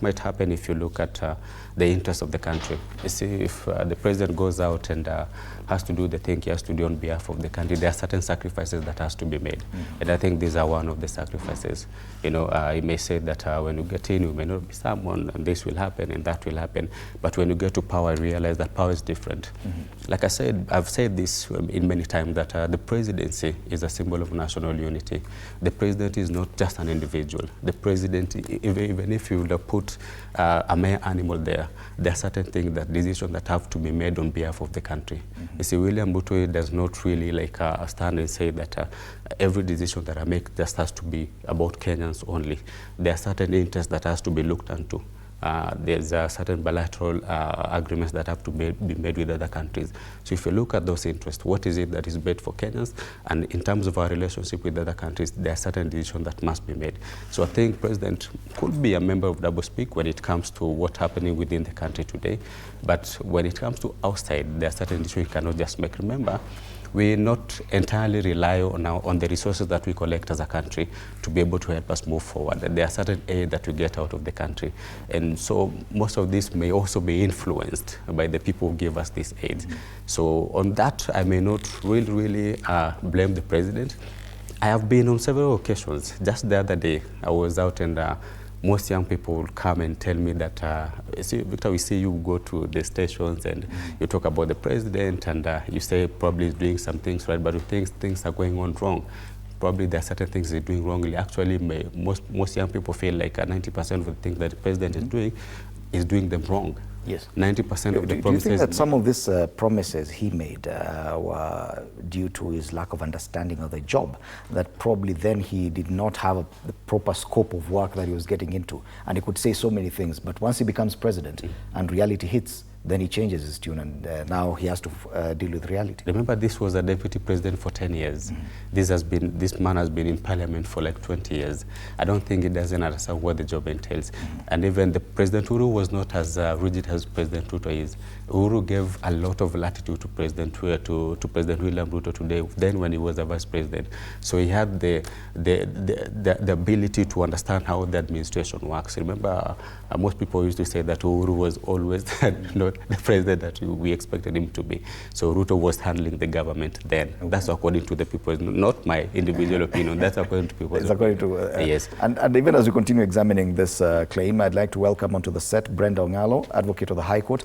Might happen if you look at the interest of the country. You see, if the president goes out and has to do the thing he has to do on behalf of the country, there are certain sacrifices that has to be made. And I think these are one of the sacrifices. You know, you may say that when you get in, you may not be someone, and this will happen, and that will happen. But when you get to power, realize that power is different. Like I said, I've said this in many times, that the presidency is a symbol of national unity. The president is not just an individual. The president, even if you would have put a mere animal there are certain things, that decisions that have to be made on behalf of the country. You see, William Ruto does not really stand and say that every decision that I make just has to be about Kenyans only. There are certain interests that has to be looked into. There's certain bilateral agreements that have to be made with other countries. So if you look at those interests, what is it that is made for Kenyans? And in terms of our relationship with other countries, there are certain decisions that must be made. So I think President could be a member of doublespeak when it comes to what's happening within the country today. But when it comes to outside, there are certain decisions you cannot just make. Remember, we not entirely rely on the resources that we collect as a country to be able to help us move forward. There are certain aid that we get out of the country. And so most of this may also be influenced by the people who give us this aid. So on that, I may not really blame the president. I have been on several occasions. Just the other day, I was out and most young people will come and tell me that, see, Victor, we see you go to the stations and you talk about the president and you say probably he's doing some things right, but you think things are going on wrong. Probably there are certain things he's doing wrongly. Actually, most young people feel like 90% of the things that the president is doing them wrong. Yes. 90% of the promises. Do you think that some of these promises he made were due to his lack of understanding of the job, that probably then he did not have the proper scope of work that he was getting into, and he could say so many things, but once he becomes president and reality hits, then he changes his tune, and now he has to deal with reality. Remember, this was a deputy president for 10 years. This man has been in parliament for like 20 years. I don't think he doesn't understand what the job entails. And even the President Uhuru was not as rigid as President Ruto is. Uhuru gave a lot of latitude to President William Ruto today, then when he was a vice president. So he had the ability to understand how the administration works. Remember, most people used to say that Uhuru was always not the president that we expected him to be. So Ruto was handling the government then. That's according to the people, not my individual opinion. That's according to people. It's according to yes. And even as we continue examining this claim, I'd like to welcome onto the set Brenda Ongalo, advocate of the High Court.